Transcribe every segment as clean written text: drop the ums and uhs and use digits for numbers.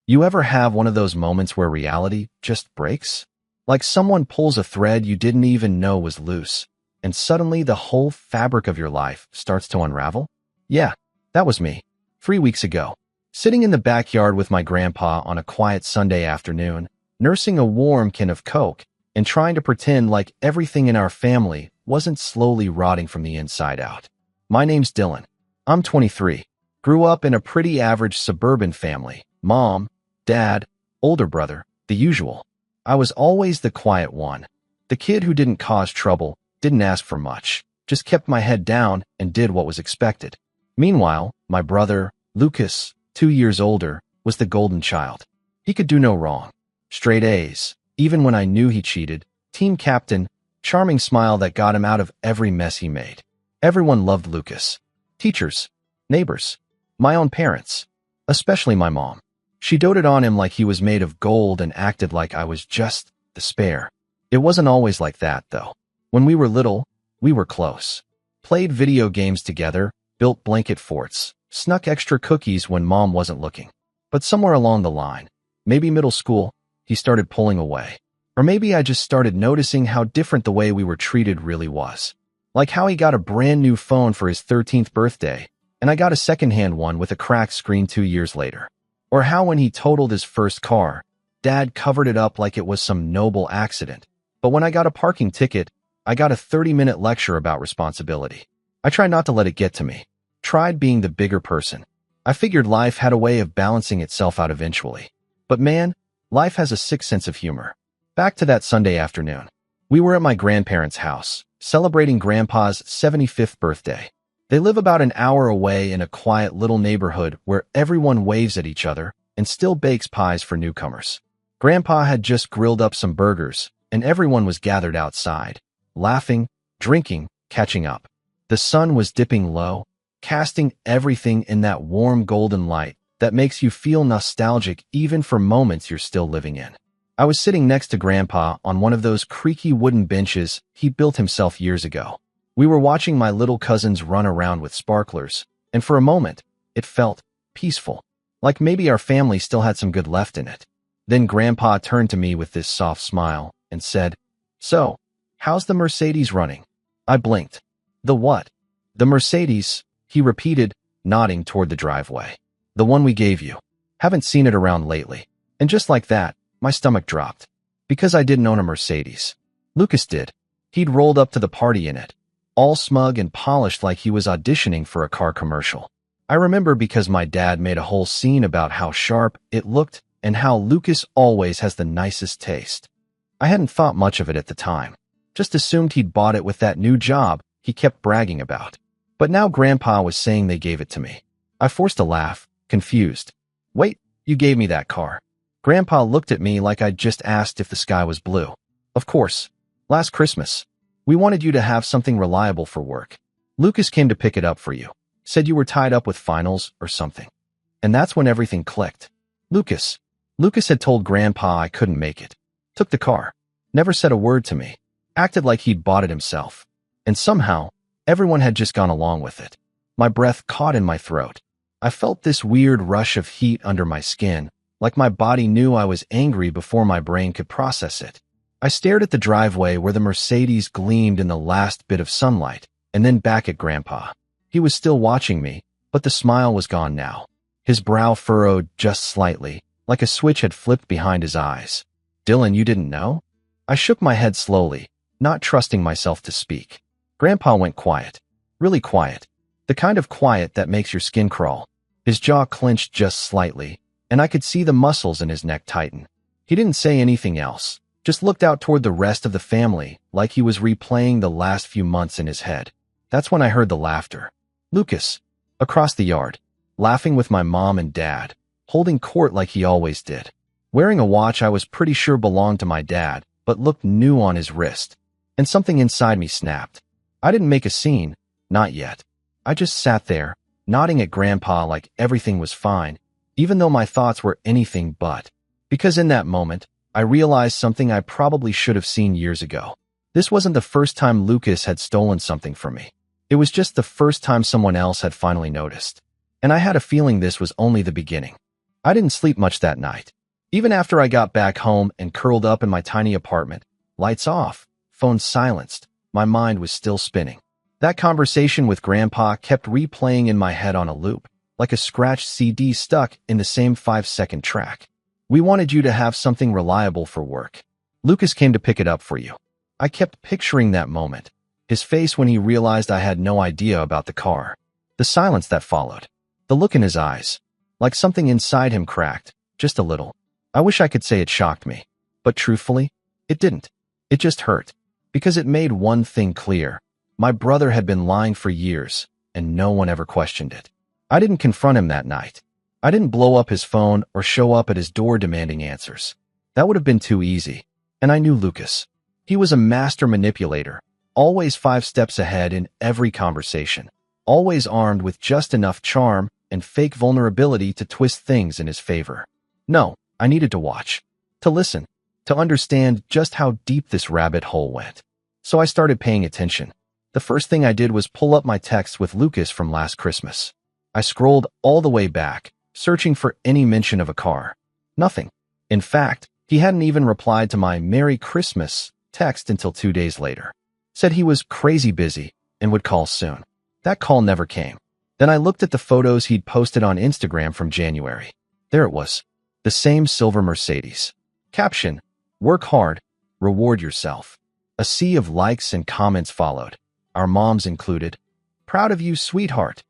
You ever have one of those moments where reality just breaks? Like someone pulls a thread you didn't even know was loose, and suddenly the whole fabric of your life starts to unravel? Yeah, that was me. 3 weeks ago, sitting in the backyard with my grandpa on a quiet Sunday afternoon, nursing a warm can of Coke and trying to pretend like everything in our family wasn't slowly rotting from the inside out. My name's Dylan. I'm 23. Grew up in a pretty average suburban family. Mom, dad, older brother, the usual. I was always the quiet one. The kid who didn't cause trouble, didn't ask for much, just kept my head down and did what was expected. Meanwhile, my brother, Lucas, 2 years older, was the golden child. He could do no wrong. Straight A's, even when I knew he cheated. Team captain, charming smile that got him out of every mess he made. Everyone loved Lucas. Teachers, neighbors, my own parents, especially my mom. She doted on him like he was made of gold and acted like I was just the spare. It wasn't always like that, though. When we were little, we were close. Played video games together, built blanket forts, snuck extra cookies when mom wasn't looking. But somewhere along the line, maybe middle school, he started pulling away. Or maybe I just started noticing how different the way we were treated really was. Like how he got a brand new phone for his 13th birthday, and I got a secondhand one with a cracked screen 2 years later. Or how when he totaled his first car, Dad covered it up like it was some noble accident. But when I got a parking ticket, I got a 30-minute lecture about responsibility. I tried not to let it get to me. Tried being the bigger person. I figured life had a way of balancing itself out eventually. But man, life has a sick sense of humor. Back to that Sunday afternoon. We were at my grandparents' house, celebrating Grandpa's 75th birthday. They live about an hour away in a quiet little neighborhood where everyone waves at each other and still bakes pies for newcomers. Grandpa had just grilled up some burgers, and everyone was gathered outside, laughing, drinking, catching up. The sun was dipping low, casting everything in that warm golden light that makes you feel nostalgic even for moments you're still living in. I was sitting next to Grandpa on one of those creaky wooden benches he built himself years ago. We were watching my little cousins run around with sparklers, and for a moment, it felt peaceful, like maybe our family still had some good left in it. Then Grandpa turned to me with this soft smile and said, "So, how's the Mercedes running?" I blinked. "The what?" "The Mercedes," he repeated, nodding toward the driveway. "The one we gave you. Haven't seen it around lately." And just like that, my stomach dropped. Because I didn't own a Mercedes. Lucas did. He'd rolled up to the party in it, all smug and polished like he was auditioning for a car commercial. I remember because my dad made a whole scene about how sharp it looked and how Lucas always has the nicest taste. I hadn't thought much of it at the time. Just assumed he'd bought it with that new job he kept bragging about. But now Grandpa was saying they gave it to me. I forced a laugh, confused. "Wait, you gave me that car?" Grandpa looked at me like I'd just asked if the sky was blue. "Of course. Last Christmas. We wanted you to have something reliable for work. Lucas came to pick it up for you. Said you were tied up with finals or something." And that's when everything clicked. Lucas had told Grandpa I couldn't make it. Took the car. Never said a word to me. Acted like he'd bought it himself. And somehow, everyone had just gone along with it. My breath caught in my throat. I felt this weird rush of heat under my skin, like my body knew I was angry before my brain could process it. I stared at the driveway where the Mercedes gleamed in the last bit of sunlight, and then back at Grandpa. He was still watching me, but the smile was gone now. His brow furrowed just slightly, like a switch had flipped behind his eyes. "Dylan, you didn't know?" I shook my head slowly, not trusting myself to speak. Grandpa went quiet. Really quiet. The kind of quiet that makes your skin crawl. His jaw clenched just slightly, and I could see the muscles in his neck tighten. He didn't say anything else. Just looked out toward the rest of the family like he was replaying the last few months in his head. That's when I heard the laughter. Lucas, across the yard, laughing with my mom and dad, holding court like he always did. Wearing a watch I was pretty sure belonged to my dad, but looked new on his wrist. And something inside me snapped. I didn't make a scene, not yet. I just sat there, nodding at Grandpa like everything was fine, even though my thoughts were anything but. Because in that moment, I realized something I probably should have seen years ago. This wasn't the first time Lucas had stolen something from me. It was just the first time someone else had finally noticed. And I had a feeling this was only the beginning. I didn't sleep much that night. Even after I got back home and curled up in my tiny apartment, lights off, phone silenced, my mind was still spinning. That conversation with Grandpa kept replaying in my head on a loop, like a scratched CD stuck in the same 5-second track. We wanted you to have something reliable for work. Lucas came to pick it up for you. I kept picturing that moment, his face when he realized I had no idea about the car, the silence that followed, the look in his eyes, like something inside him cracked, just a little. I wish I could say it shocked me, but truthfully, it didn't. It just hurt, because it made one thing clear. My brother had been lying for years, and no one ever questioned it. I didn't confront him that night. I didn't blow up his phone or show up at his door demanding answers. That would have been too easy, and I knew Lucas. He was a master manipulator, always 5 steps ahead in every conversation, always armed with just enough charm and fake vulnerability to twist things in his favor. No, I needed to watch, to listen, to understand just how deep this rabbit hole went. So I started paying attention. The first thing I did was pull up my texts with Lucas from last Christmas. I scrolled all the way back, searching for any mention of a car. Nothing. In fact, he hadn't even replied to my Merry Christmas text until 2 days later. Said he was crazy busy and would call soon. That call never came. Then I looked at the photos he'd posted on Instagram from January. There it was. The same silver Mercedes. Caption: work hard, reward yourself. A sea of likes and comments followed, our moms included. Proud of you, sweetheart.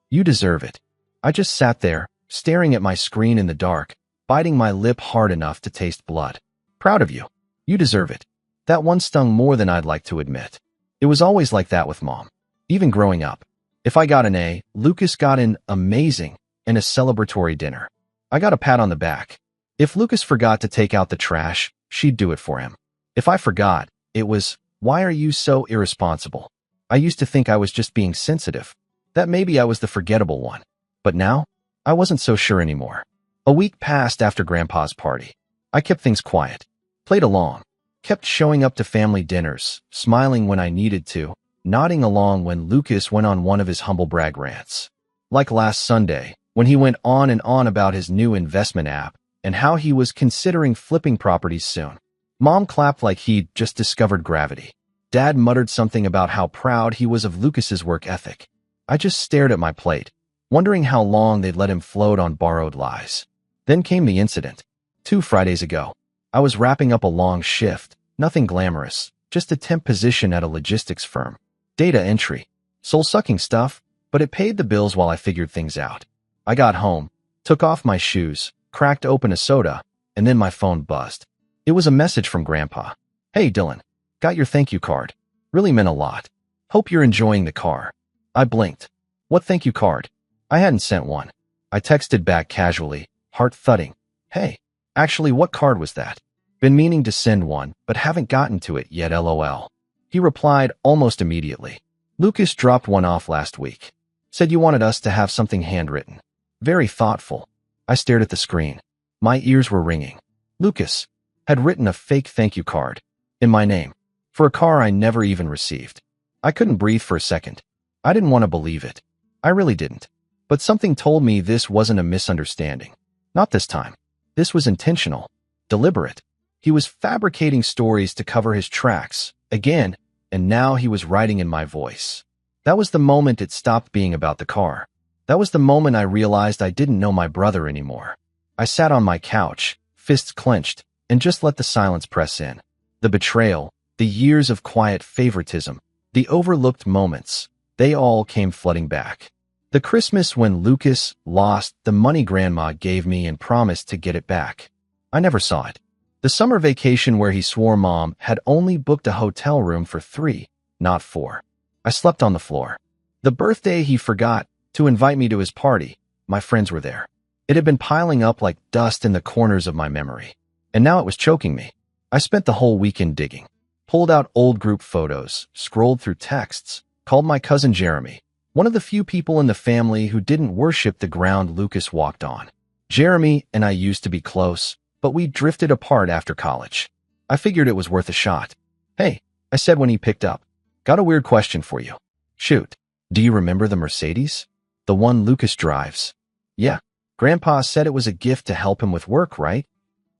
You deserve it. I just sat there, staring at my screen in the dark, biting my lip hard enough to taste blood. Proud of you. You deserve it. That one stung more than I'd like to admit. It was always like that with Mom. Even growing up. If I got an A, Lucas got an amazing and a celebratory dinner. I got a pat on the back. If Lucas forgot to take out the trash, she'd do it for him. If I forgot, it was, why are you so irresponsible? I used to think I was just being sensitive, that maybe I was the forgettable one. But now, I wasn't so sure anymore. A week passed after Grandpa's party. I kept things quiet, played along, kept showing up to family dinners, smiling when I needed to, nodding along when Lucas went on one of his humble brag rants. Like last Sunday, when he went on and on about his new investment app and how he was considering flipping properties soon. Mom clapped like he'd just discovered gravity. Dad muttered something about how proud he was of Lucas's work ethic. I just stared at my plate, wondering how long they'd let him float on borrowed lies. Then came the incident. 2 Fridays ago. I was wrapping up a long shift, nothing glamorous, just a temp position at a logistics firm. Data entry. Soul-sucking stuff, but it paid the bills while I figured things out. I got home, took off my shoes, cracked open a soda, and then my phone buzzed. It was a message from Grandpa. Hey, Dylan. Got your thank you card. Really meant a lot. Hope you're enjoying the car. I blinked. What thank you card? I hadn't sent one. I texted back casually, heart thudding. Hey, actually, what card was that? Been meaning to send one, but haven't gotten to it yet, LOL. He replied almost immediately. Lucas dropped one off last week. Said you wanted us to have something handwritten. Very thoughtful. I stared at the screen. My ears were ringing. Lucas had written a fake thank you card in my name for a car I never even received. I couldn't breathe for a second. I didn't want to believe it. I really didn't. But something told me this wasn't a misunderstanding. Not this time. This was intentional, deliberate. He was fabricating stories to cover his tracks, again, and now he was writing in my voice. That was the moment it stopped being about the car. That was the moment I realized I didn't know my brother anymore. I sat on my couch, fists clenched, and just let the silence press in. The betrayal, the years of quiet favoritism, the overlooked moments, they all came flooding back. The Christmas when Lucas lost the money Grandma gave me and promised to get it back. I never saw it. The summer vacation where he swore Mom had only booked a hotel room for 3, not 4. I slept on the floor. The birthday he forgot to invite me to his party, my friends were there. It had been piling up like dust in the corners of my memory. And now it was choking me. I spent the whole weekend digging. Pulled out old group photos, scrolled through texts, called my cousin Jeremy, one of the few people in the family who didn't worship the ground Lucas walked on. Jeremy and I used to be close, but we drifted apart after college. I figured it was worth a shot. Hey, I said when he picked up. Got a weird question for you. Shoot. Do you remember the Mercedes? The one Lucas drives? Yeah. Grandpa said it was a gift to help him with work, right?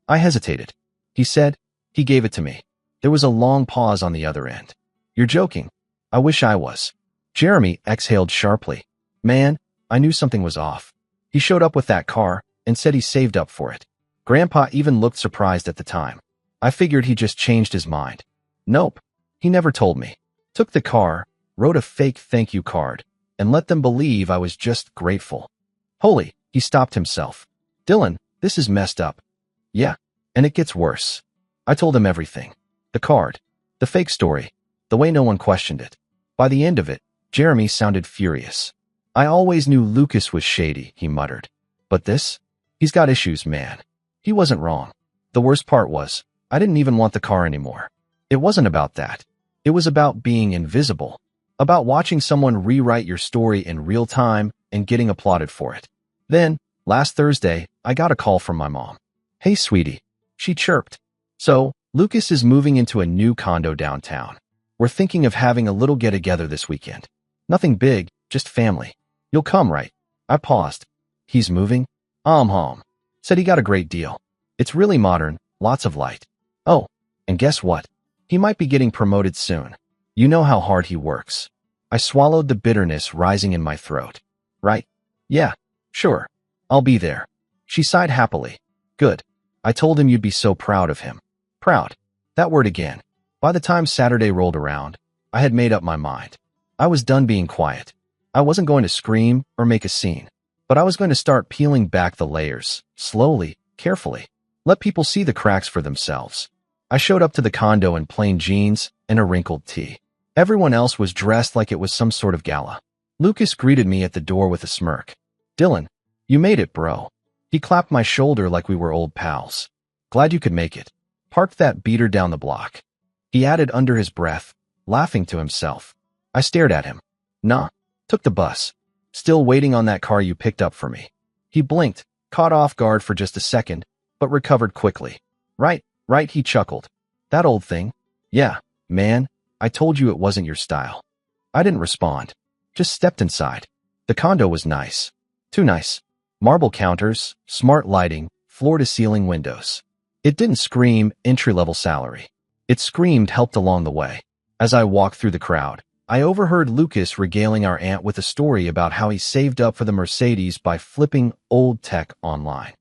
I hesitated. He said, he gave it to me. There was a long pause on the other end. You're joking. I wish I was. Jeremy exhaled sharply. Man, I knew something was off. He showed up with that car and said he saved up for it. Grandpa even looked surprised at the time. I figured he just changed his mind. Nope. He never told me. Took the car, wrote a fake thank you card, and let them believe I was just grateful. Holy, he stopped himself. Dylan, this is messed up. Yeah, and it gets worse. I told him everything. The card, the fake story, the way no one questioned it. By the end of it, Jeremy sounded furious. I always knew Lucas was shady, he muttered. But this? He's got issues, man. He wasn't wrong. The worst part was, I didn't even want the car anymore. It wasn't about that. It was about being invisible. About watching someone rewrite your story in real time and getting applauded for it. Then, last Thursday, I got a call from my mom. Hey, sweetie. She chirped. So, Lucas is moving into a new condo downtown. We're thinking of having a little get-together this weekend. Nothing big, just family. You'll come, right? I paused. He's moving? Home. Said he got a great deal. It's really modern, lots of light. Oh, and guess what? He might be getting promoted soon. You know how hard he works. I swallowed the bitterness rising in my throat. Right? Yeah, sure. I'll be there. She sighed happily. Good. I told him you'd be so proud of him. Proud. That word again. By the time Saturday rolled around, I had made up my mind. I was done being quiet. I wasn't going to scream or make a scene, but I was going to start peeling back the layers, slowly, carefully. Let people see the cracks for themselves. I showed up to the condo in plain jeans and a wrinkled tee. Everyone else was dressed like it was some sort of gala. Lucas greeted me at the door with a smirk. Dylan, you made it, bro. He clapped my shoulder like we were old pals. Glad you could make it. Parked that beater down the block. He added under his breath, laughing to himself. I stared at him. Nah, took the bus. Still waiting on that car you picked up for me. He blinked, caught off guard for just a second, but recovered quickly. Right, he chuckled. That old thing? Yeah, man, I told you it wasn't your style. I didn't respond. Just stepped inside. The condo was nice. Too nice. Marble counters, smart lighting, floor-to-ceiling windows. It didn't scream entry-level salary. It screamed helped along the way. As I walked through the crowd, I overheard Lucas regaling our aunt with a story about how he saved up for the Mercedes by flipping old tech online.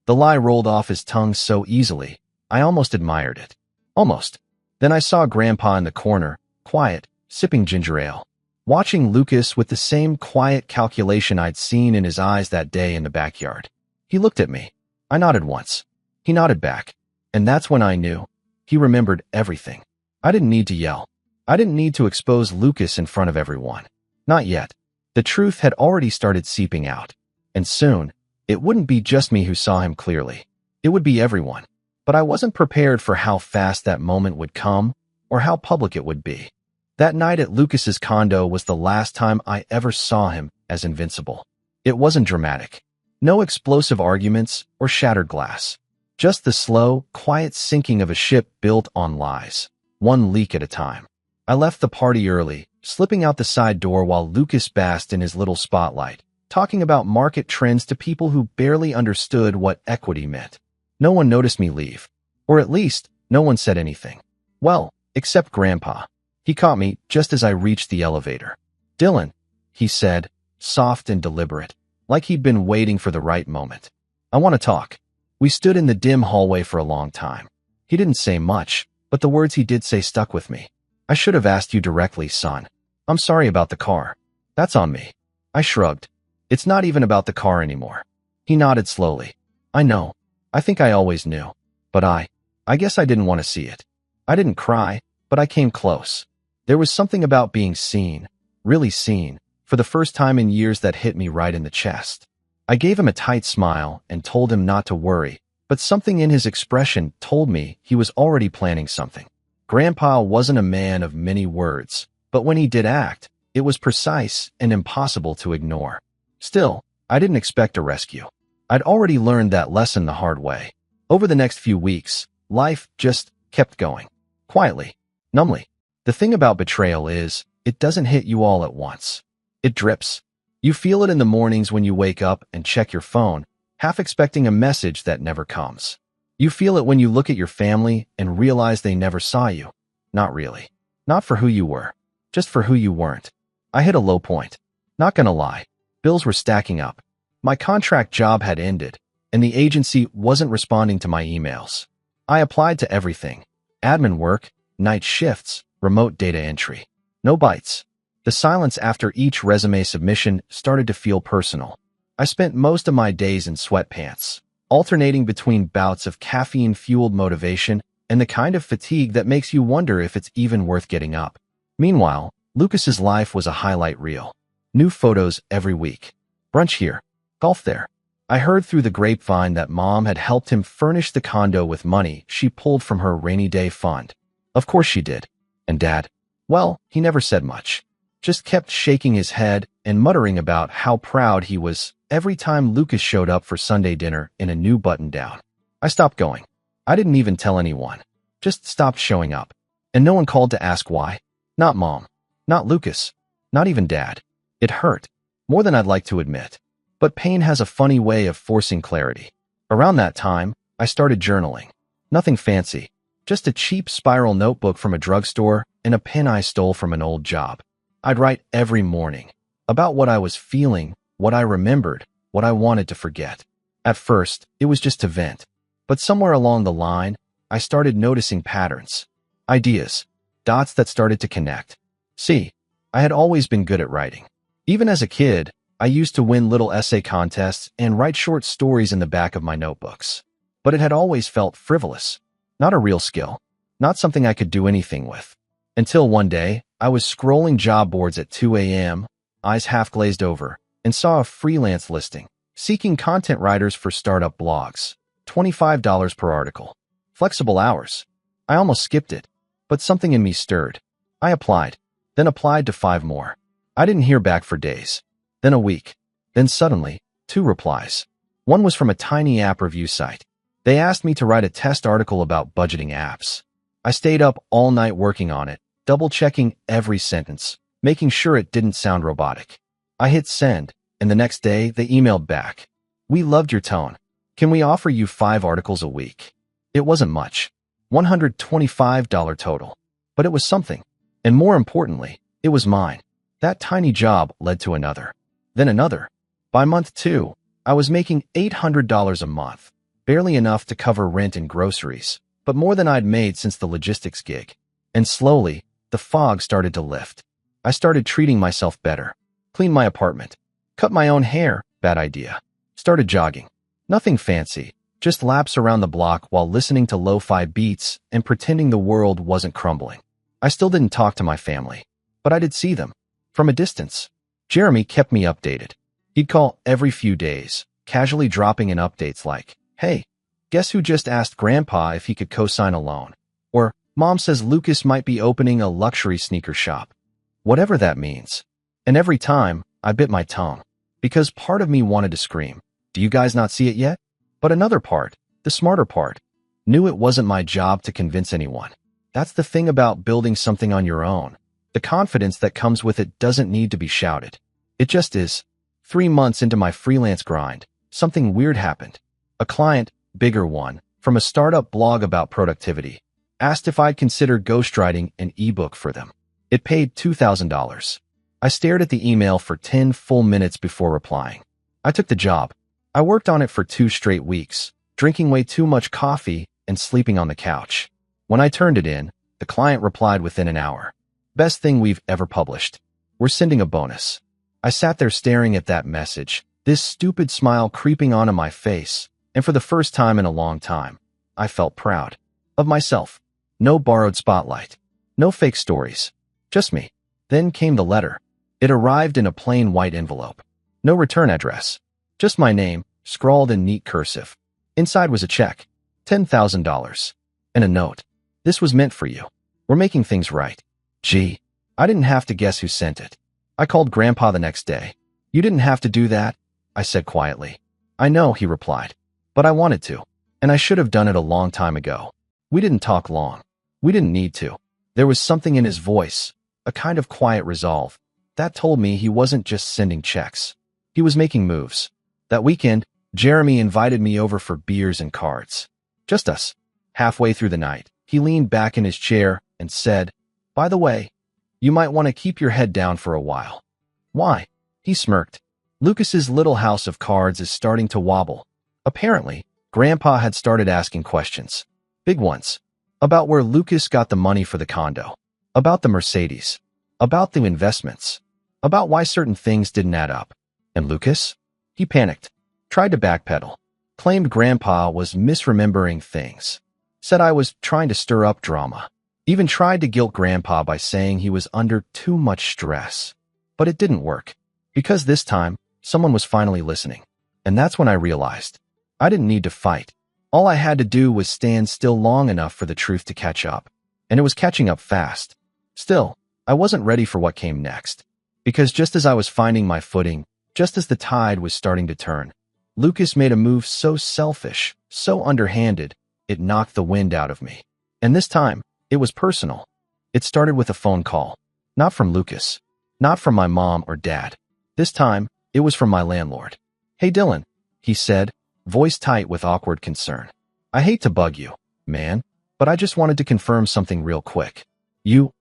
The lie rolled off his tongue so easily, I almost admired it. Almost. Then I saw Grandpa in the corner, quiet, sipping ginger ale. Watching Lucas with the same quiet calculation I'd seen in his eyes that day in the backyard. He looked at me. I nodded once. He nodded back. And that's when I knew. He remembered everything. I didn't need to yell. I didn't need to expose Lucas in front of everyone. Not yet. The truth had already started seeping out. And soon, it wouldn't be just me who saw him clearly. It would be everyone. But I wasn't prepared for how fast that moment would come or how public it would be. That night at Lucas's condo was the last time I ever saw him as invincible. It wasn't dramatic. No explosive arguments or shattered glass. Just the slow, quiet sinking of a ship built on lies, one leak at a time. I left the party early, slipping out the side door while Lucas basked in his little spotlight, talking about market trends to people who barely understood what equity meant. No one noticed me leave. Or at least, no one said anything. Well, except Grandpa. He caught me just as I reached the elevator. Dylan, he said, soft and deliberate, like he'd been waiting for the right moment. I want to talk. We stood in the dim hallway for a long time. He didn't say much, but the words he did say stuck with me. I should have asked you directly, son. I'm sorry about the car. That's on me. I shrugged. It's not even about the car anymore. He nodded slowly. I know. I think I always knew. But I guess I didn't want to see it. I didn't cry, but I came close. There was something about being seen, really seen, for the first time in years that hit me right in the chest. I gave him a tight smile and told him not to worry, but something in his expression told me he was already planning something. Grandpa wasn't a man of many words, but when he did act, it was precise and impossible to ignore. Still, I didn't expect a rescue. I'd already learned that lesson the hard way. Over the next few weeks, life just kept going. Quietly, numbly. The thing about betrayal is, it doesn't hit you all at once. It drips. You feel it in the mornings when you wake up and check your phone, half expecting a message that never comes. You feel it when you look at your family and realize they never saw you. Not really. Not for who you were. Just for who you weren't. I hit a low point. Not gonna lie. Bills were stacking up. My contract job had ended, and the agency wasn't responding to my emails. I applied to everything. Admin work, night shifts, remote data entry. No bites. The silence after each resume submission started to feel personal. I spent most of my days in sweatpants, alternating between bouts of caffeine-fueled motivation and the kind of fatigue that makes you wonder if it's even worth getting up. Meanwhile, Lucas's life was a highlight reel. New photos every week. Brunch here. Golf there. I heard through the grapevine that Mom had helped him furnish the condo with money she pulled from her rainy day fund. Of course she did. And Dad? Well, he never said much. Just kept shaking his head and muttering about how proud he was every time Lucas showed up for Sunday dinner in a new button-down. I stopped going. I didn't even tell anyone. Just stopped showing up. And no one called to ask why. Not Mom. Not Lucas. Not even Dad. It hurt. More than I'd like to admit. But pain has a funny way of forcing clarity. Around that time, I started journaling. Nothing fancy. Just a cheap spiral notebook from a drugstore and a pen I stole from an old job. I'd write every morning. About what I was feeling, what I remembered, what I wanted to forget. At first, it was just to vent. But somewhere along the line, I started noticing patterns. Ideas. Dots that started to connect. See, I had always been good at writing. Even as a kid, I used to win little essay contests and write short stories in the back of my notebooks. But it had always felt frivolous. Not a real skill. Not something I could do anything with. Until one day, I was scrolling job boards at 2 a.m., eyes half glazed over, and saw a freelance listing, seeking content writers for startup blogs. $25 per article. Flexible hours. I almost skipped it, but something in me stirred. I applied, then applied to 5 more. I didn't hear back for days. Then a week. Then suddenly, 2 replies. One was from a tiny app review site. They asked me to write a test article about budgeting apps. I stayed up all night working on it, double-checking every sentence, making sure it didn't sound robotic. I hit send, and the next day they emailed back. We loved your tone. Can we offer you 5 articles a week? It wasn't much. $125 total. But it was something. And more importantly, it was mine. That tiny job led to another. Then another. By month 2, I was making $800 a month. Barely enough to cover rent and groceries, but more than I'd made since the logistics gig. And slowly, the fog started to lift. I started treating myself better. Cleaned my apartment. Cut my own hair. Bad idea. Started jogging. Nothing fancy. Just laps around the block while listening to lo-fi beats and pretending the world wasn't crumbling. I still didn't talk to my family, but I did see them. From a distance. Jeremy kept me updated. He'd call every few days, casually dropping in updates like, hey, guess who just asked Grandpa if he could co-sign a loan? Or, Mom says Lucas might be opening a luxury sneaker shop. Whatever that means. And every time, I bit my tongue. Because part of me wanted to scream, do you guys not see it yet? But another part, the smarter part, knew it wasn't my job to convince anyone. That's the thing about building something on your own. The confidence that comes with it doesn't need to be shouted. It just is. 3 months into my freelance grind, something weird happened. A client, bigger one, from a startup blog about productivity, asked if I'd consider ghostwriting an ebook for them. It paid $2,000. I stared at the email for 10 full minutes before replying. I took the job. I worked on it for 2 straight weeks, drinking way too much coffee and sleeping on the couch. When I turned it in, the client replied within an hour. Best thing we've ever published. We're sending a bonus. I sat there staring at that message, this stupid smile creeping onto my face, and for the first time in a long time, I felt proud. Of myself. No borrowed spotlight. No fake stories. Just me. Then came the letter. It arrived in a plain white envelope. No return address. Just my name, scrawled in neat cursive. Inside was a check. $10,000. And a note. This was meant for you. We're making things right. Gee, I didn't have to guess who sent it. I called Grandpa the next day. You didn't have to do that, I said quietly. I know, he replied. But I wanted to. And I should have done it a long time ago. We didn't talk long. We didn't need to. There was something in his voice, a kind of quiet resolve, that told me he wasn't just sending checks. He was making moves. That weekend, Jeremy invited me over for beers and cards. Just us. Halfway through the night, he leaned back in his chair and said, "By the way, you might want to keep your head down for a while." "Why?" He smirked. "Lucas's little house of cards is starting to wobble." Apparently, Grandpa had started asking questions. Big ones. About where Lucas got the money for the condo. About the Mercedes. About the investments. About why certain things didn't add up. And Lucas? He panicked. Tried to backpedal. Claimed Grandpa was misremembering things. Said I was trying to stir up drama. Even tried to guilt Grandpa by saying he was under too much stress. But it didn't work. Because this time, someone was finally listening. And that's when I realized I didn't need to fight. All I had to do was stand still long enough for the truth to catch up. And it was catching up fast. Still, I wasn't ready for what came next. Because just as I was finding my footing, just as the tide was starting to turn, Lucas made a move so selfish, so underhanded, it knocked the wind out of me. And this time, it was personal. It started with a phone call. Not from Lucas. Not from my mom or dad. This time, it was from my landlord. "Hey Dylan," he said, voice tight with awkward concern. "I hate to bug you, man, but I just wanted to confirm something real quick. You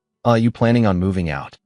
planning on moving out?"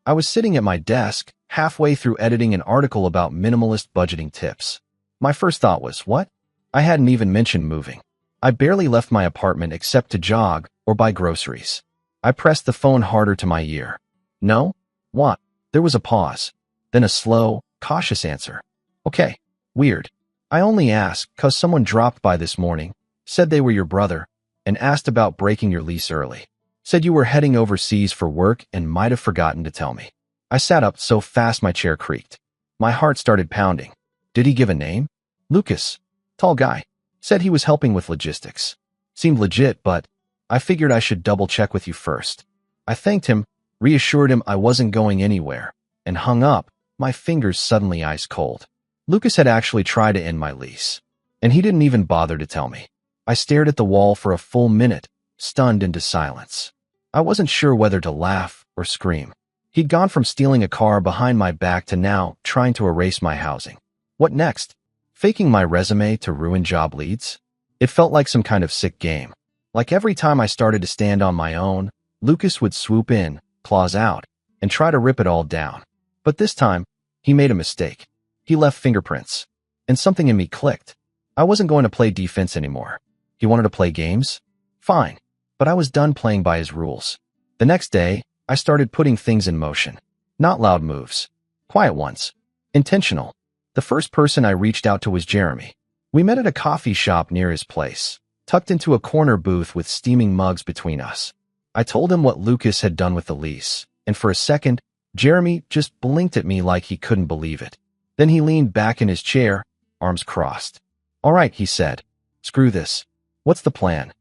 I was sitting at my desk, halfway through editing an article about minimalist budgeting tips. My first thought was, what? I hadn't even mentioned moving. I barely left my apartment except to jog or buy groceries. I pressed the phone harder to my ear. "No? What?" There was a pause, then a slow, cautious answer. "Okay, weird. I only asked 'cause someone dropped by this morning, said they were your brother, and asked about breaking your lease early. Said you were heading overseas for work and might have forgotten to tell me." I sat up so fast my chair creaked. My heart started pounding. Did he give a name? Lucas. Tall guy. Said he was helping with logistics. Seemed legit, but I figured I should double-check with you first. I thanked him, reassured him I wasn't going anywhere, and hung up, my fingers suddenly ice cold. Lucas had actually tried to end my lease, and he didn't even bother to tell me. I stared at the wall for a full minute, stunned into silence. I wasn't sure whether to laugh or scream. He'd gone from stealing a car behind my back to now trying to erase my housing. What next? Faking my resume to ruin job leads? It felt like some kind of sick game. Like every time I started to stand on my own, Lucas would swoop in, claws out, and try to rip it all down. But this time, he made a mistake. He left fingerprints. And something in me clicked. I wasn't going to play defense anymore. He wanted to play games? Fine. But I was done playing by his rules. The next day, I started putting things in motion. Not loud moves. Quiet ones. Intentional. The first person I reached out to was Jeremy. We met at a coffee shop near his place, tucked into a corner booth with steaming mugs between us. I told him what Lucas had done with the lease, and for a second, Jeremy just blinked at me like he couldn't believe it. Then he leaned back in his chair, arms crossed. "All right," he said. "Screw this. What's the plan?"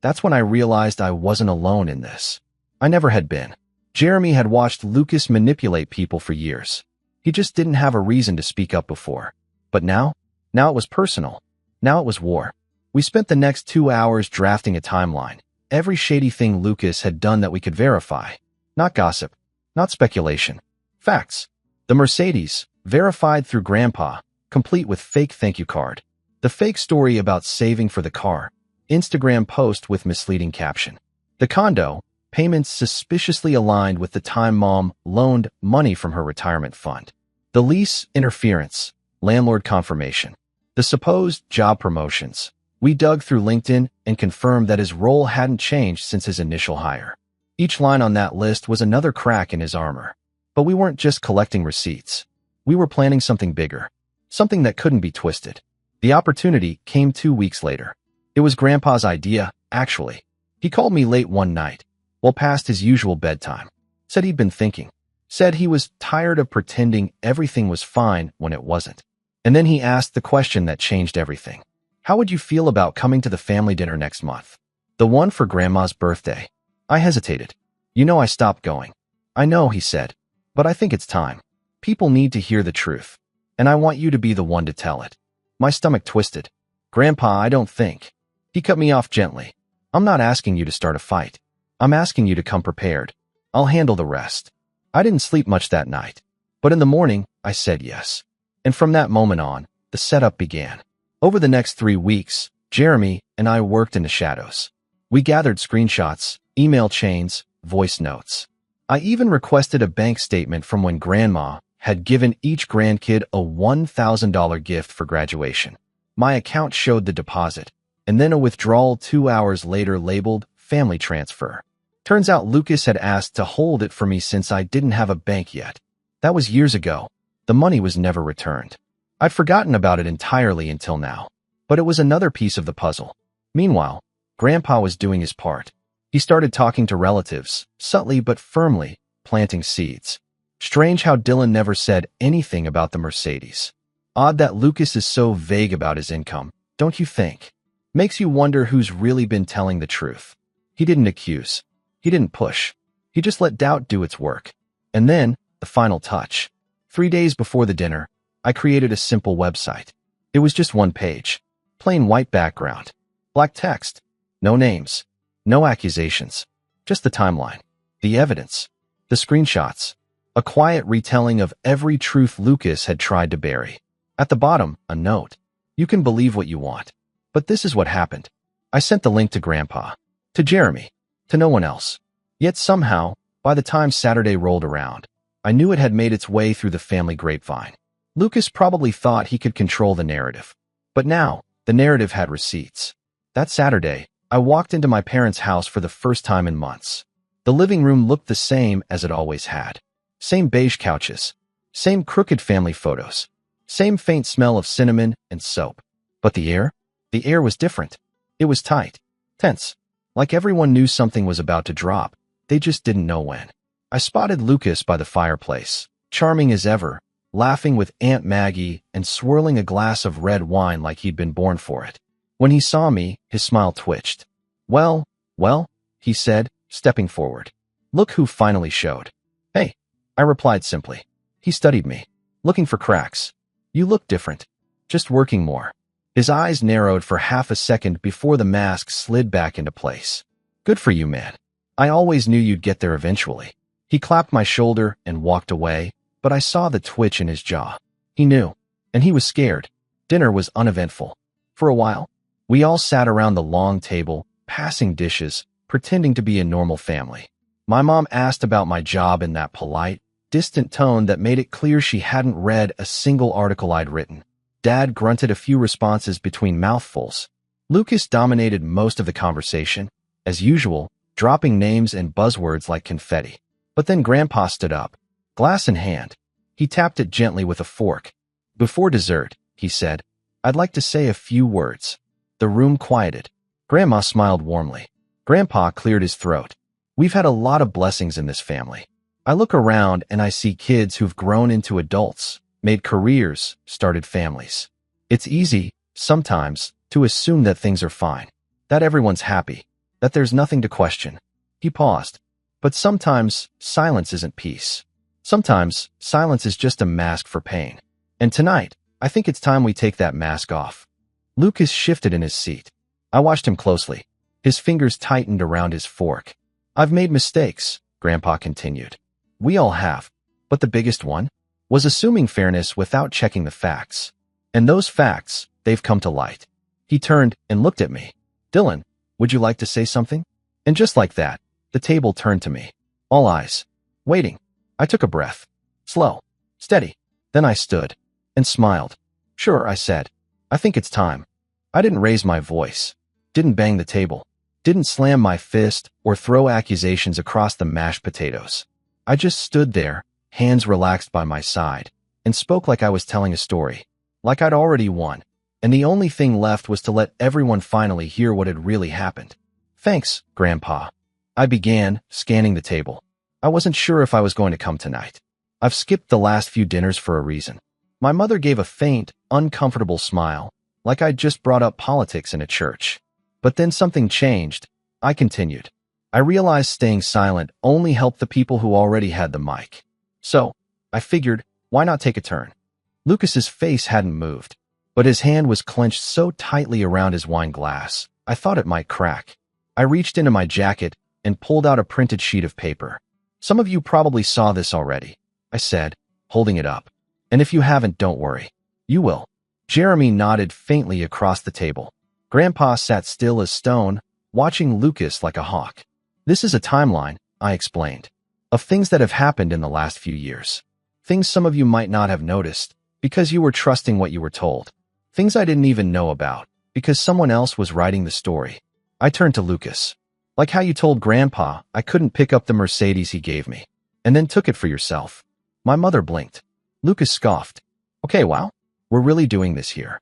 That's when I realized I wasn't alone in this. I never had been. Jeremy had watched Lucas manipulate people for years. He just didn't have a reason to speak up before. But now it was personal. Now it was war. We spent the next 2 hours drafting a timeline. Every shady thing Lucas had done that we could verify. Not gossip. Not speculation. Facts. The Mercedes, verified through Grandpa, complete with fake thank you card. The fake story about saving for the car. Instagram post with misleading caption. The condo, payments suspiciously aligned with the time mom loaned money from her retirement fund. The lease, interference, landlord confirmation. The supposed job promotions. We dug through LinkedIn and confirmed that his role hadn't changed since his initial hire. Each line on that list was another crack in his armor. But we weren't just collecting receipts. We were planning something bigger. Something that couldn't be twisted. The opportunity came 2 weeks later. It was Grandpa's idea, actually. He called me late one night, well past his usual bedtime. Said he'd been thinking. Said he was tired of pretending everything was fine when it wasn't. And then he asked the question that changed everything. "How would you feel about coming to the family dinner next month? The one for Grandma's birthday?" I hesitated. "You know I stopped going." "I know," he said, "but I think it's time. People need to hear the truth. And I want you to be the one to tell it." My stomach twisted. "Grandpa, I don't think." He cut me off gently. "I'm not asking you to start a fight. I'm asking you to come prepared. I'll handle the rest." I didn't sleep much that night. But in the morning, I said yes. And from that moment on, the setup began. Over the next 3 weeks, Jeremy and I worked in the shadows. We gathered screenshots, email chains, voice notes. I even requested a bank statement from when Grandma had given each grandkid a $1,000 gift for graduation. My account showed the deposit, and then a withdrawal 2 hours later labeled family transfer. Turns out Lucas had asked to hold it for me since I didn't have a bank yet. That was years ago. The money was never returned. I'd forgotten about it entirely until now. But it was another piece of the puzzle. Meanwhile, Grandpa was doing his part. He started talking to relatives, subtly but firmly, planting seeds. Strange how Dylan never said anything about the Mercedes. Odd that Lucas is so vague about his income, don't you think? Makes you wonder who's really been telling the truth. He didn't accuse. He didn't push. He just let doubt do its work. And then, the final touch. 3 days before the dinner, I created a simple website. It was just 1 page. Plain white background. Black text. No names. No accusations. Just the timeline. The evidence. The screenshots. A quiet retelling of every truth Lucas had tried to bury. At the bottom, a note. You can believe what you want. But this is what happened. I sent the link to Grandpa. To Jeremy. To no one else. Yet somehow, by the time Saturday rolled around, I knew it had made its way through the family grapevine. Lucas probably thought he could control the narrative. But now, the narrative had receipts. That Saturday, I walked into my parents' house for the first time in months. The living room looked the same as it always had. Same beige couches. Same crooked family photos. Same faint smell of cinnamon and soap. But the air? The air was different. It was tight. Tense. Like everyone knew something was about to drop. They just didn't know when. I spotted Lucas by the fireplace, charming as ever, laughing with Aunt Maggie and swirling a glass of red wine like he'd been born for it. When he saw me, his smile twitched. Well, he said, stepping forward. Look who finally showed. Hey, I replied simply. He studied me, looking for cracks. You look different. Just working more. His eyes narrowed for half a second before the mask slid back into place. Good for you, man. I always knew you'd get there eventually. He clapped my shoulder and walked away, but I saw the twitch in his jaw. He knew, and he was scared. Dinner was uneventful. For a while, we all sat around the long table, passing dishes, pretending to be a normal family. My mom asked about my job in that polite, distant tone that made it clear she hadn't read a single article I'd written. Dad grunted a few responses between mouthfuls. Lucas dominated most of the conversation, as usual, dropping names and buzzwords like confetti. But then Grandpa stood up, glass in hand. He tapped it gently with a fork. Before dessert, he said, I'd like to say a few words. The room quieted. Grandma smiled warmly. Grandpa cleared his throat. We've had a lot of blessings in this family. I look around and I see kids who've grown into adults, made careers, started families. It's easy, sometimes, to assume that things are fine, that everyone's happy, that there's nothing to question. He paused. But sometimes, silence isn't peace. Sometimes, silence is just a mask for pain. And tonight, I think it's time we take that mask off. Lucas shifted in his seat. I watched him closely. His fingers tightened around his fork. I've made mistakes, Grandpa continued. We all have. But the biggest one was assuming fairness without checking the facts. And those facts, they've come to light. He turned and looked at me. Dylan, would you like to say something? And just like that, the table turned to me. All eyes. Waiting. I took a breath. Slow. Steady. Then I stood. And smiled. Sure, I said. I think it's time. I didn't raise my voice. Didn't bang the table. Didn't slam my fist or throw accusations across the mashed potatoes. I just stood there, hands relaxed by my side, and spoke like I was telling a story. Like I'd already won. And the only thing left was to let everyone finally hear what had really happened. Thanks, Grandpa. I began, scanning the table. I wasn't sure if I was going to come tonight. I've skipped the last few dinners for a reason. My mother gave a faint, uncomfortable smile, like I'd just brought up politics in a church. But then something changed. I continued. I realized staying silent only helped the people who already had the mic. So, I figured, why not take a turn? Lucas's face hadn't moved, but his hand was clenched so tightly around his wine glass, I thought it might crack. I reached into my jacket and pulled out a printed sheet of paper. Some of you probably saw this already, I said, holding it up. And if you haven't, don't worry. You will. Jeremy nodded faintly across the table. Grandpa sat still as stone, watching Lucas like a hawk. This is a timeline, I explained, of things that have happened in the last few years. Things some of you might not have noticed, because you were trusting what you were told. Things I didn't even know about, because someone else was writing the story. I turned to Lucas. Like how you told Grandpa I couldn't pick up the Mercedes he gave me, and then took it for yourself. My mother blinked. Lucas scoffed. Okay, wow, we're really doing this here.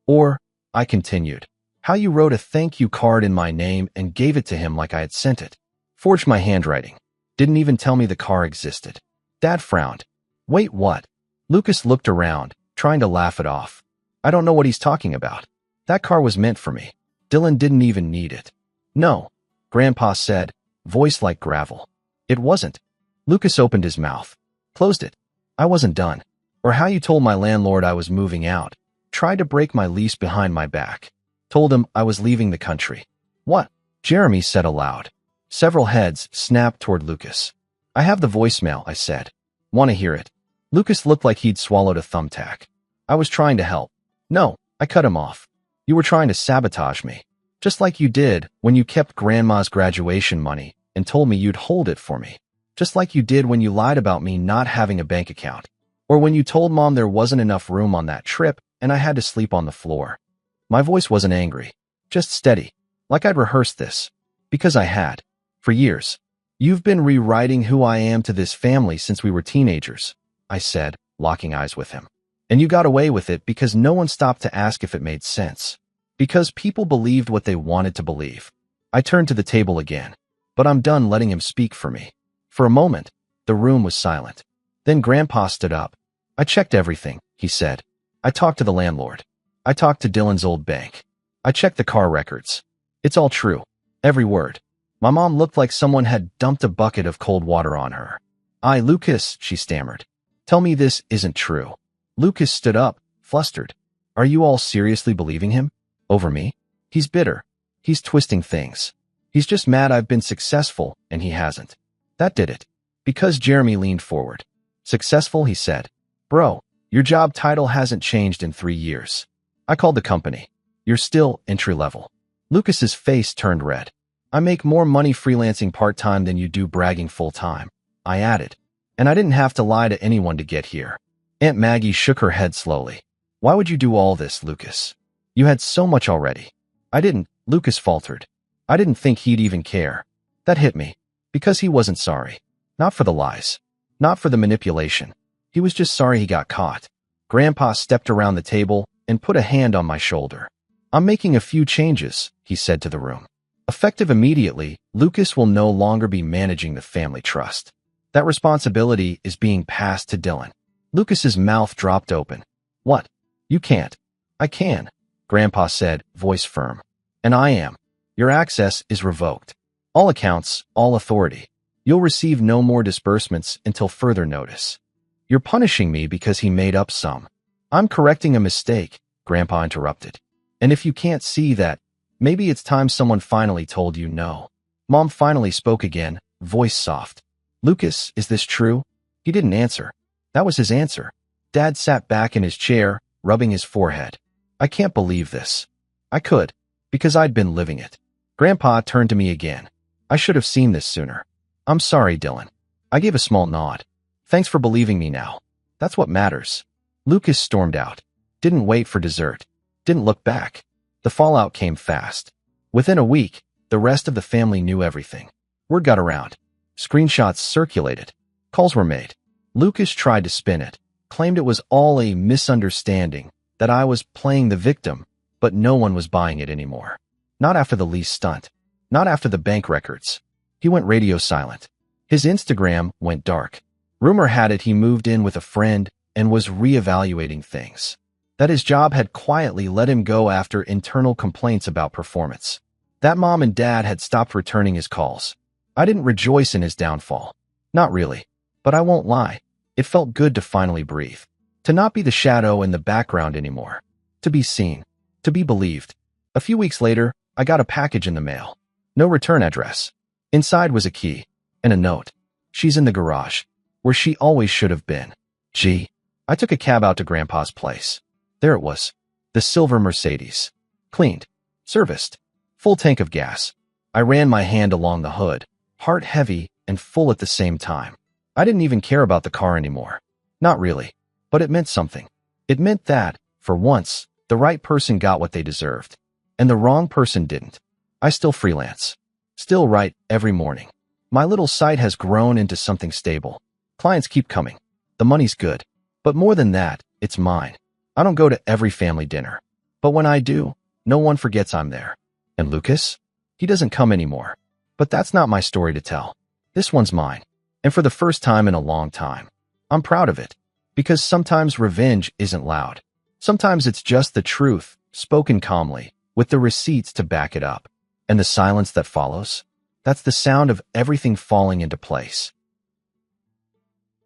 Or, I continued, how you wrote a thank you card in my name and gave it to him like I had sent it. Forged my handwriting. Didn't even tell me the car existed. Dad frowned. Wait, what? Lucas looked around, trying to laugh it off. I don't know what he's talking about. That car was meant for me. Dylan didn't even need it. No, Grandpa said, voice like gravel. It wasn't. Lucas opened his mouth. Closed it. I wasn't done. Or how you told my landlord I was moving out. Tried to break my lease behind my back. Told him I was leaving the country. What? Jeremy said aloud. Several heads snapped toward Lucas. I have the voicemail, I said. Want to hear it? Lucas looked like he'd swallowed a thumbtack. I was trying to help. No, I cut him off. You were trying to sabotage me. Just like you did when you kept Grandma's graduation money and told me you'd hold it for me. Just like you did when you lied about me not having a bank account. Or when you told Mom there wasn't enough room on that trip and I had to sleep on the floor. My voice wasn't angry, just steady, like I'd rehearsed this. Because I had. For years. You've been rewriting who I am to this family since we were teenagers, I said, locking eyes with him. And you got away with it because no one stopped to ask if it made sense. Because people believed what they wanted to believe. I turned to the table again. But I'm done letting him speak for me. For a moment, the room was silent. Then Grandpa stood up. I checked everything, he said. I talked to the landlord. I talked to Dylan's old bank. I checked the car records. It's all true. Every word. My mom looked like someone had dumped a bucket of cold water on her. Lucas, she stammered. Tell me this isn't true. Lucas stood up, flustered. Are you all seriously believing him? Over me? He's bitter. He's twisting things. He's just mad I've been successful, and he hasn't. That did it. Because Jeremy leaned forward. Successful, he said. Bro, your job title hasn't changed in 3 years. I called the company. You're still entry level. Lucas's face turned red. I make more money freelancing part-time than you do bragging full-time, I added. And I didn't have to lie to anyone to get here. Aunt Maggie shook her head slowly. Why would you do all this, Lucas? You had so much already. I didn't, Lucas faltered. I didn't think he'd even care. That hit me. Because he wasn't sorry. Not for the lies. Not for the manipulation. He was just sorry he got caught. Grandpa stepped around the table and put a hand on my shoulder. I'm making a few changes, he said to the room. Effective immediately, Lucas will no longer be managing the family trust. That responsibility is being passed to Dylan. Lucas's mouth dropped open. What? You can't. I can, Grandpa said, voice firm. And I am. Your access is revoked. All accounts, all authority. You'll receive no more disbursements until further notice. You're punishing me because he made up some. I'm correcting a mistake, Grandpa interrupted. And if you can't see that, maybe it's time someone finally told you no. Mom finally spoke again, voice soft. Lucas, is this true? He didn't answer. That was his answer. Dad sat back in his chair, rubbing his forehead. I can't believe this. I could, because I'd been living it. Grandpa turned to me again. I should have seen this sooner. I'm sorry, Dylan. I gave a small nod. Thanks for believing me now. That's what matters. Lucas stormed out. Didn't wait for dessert. Didn't look back. The fallout came fast. Within a week, the rest of the family knew everything. Word got around. Screenshots circulated. Calls were made. Lucas tried to spin it, claimed it was all a misunderstanding, that I was playing the victim, but no one was buying it anymore. Not after the lease stunt. Not after the bank records. He went radio silent. His Instagram went dark. Rumor had it he moved in with a friend and was reevaluating things. That his job had quietly let him go after internal complaints about performance. That Mom and Dad had stopped returning his calls. I didn't rejoice in his downfall. Not really. But I won't lie. It felt good to finally breathe. To not be the shadow in the background anymore. To be seen. To be believed. A few weeks later, I got a package in the mail. No return address. Inside was a key. And a note. She's in the garage. Where she always should have been. Gee. I took a cab out to Grandpa's place. There it was. The silver Mercedes. Cleaned. Serviced. Full tank of gas. I ran my hand along the hood, heart heavy and full at the same time. I didn't even care about the car anymore. Not really. But it meant something. It meant that, for once, the right person got what they deserved. And the wrong person didn't. I still freelance. Still write every morning. My little site has grown into something stable. Clients keep coming. The money's good. But more than that, it's mine. I don't go to every family dinner. But when I do, no one forgets I'm there. And Lucas? He doesn't come anymore. But that's not my story to tell. This one's mine. And for the first time in a long time. I'm proud of it. Because sometimes revenge isn't loud. Sometimes it's just the truth, spoken calmly, with the receipts to back it up. And the silence that follows? That's the sound of everything falling into place.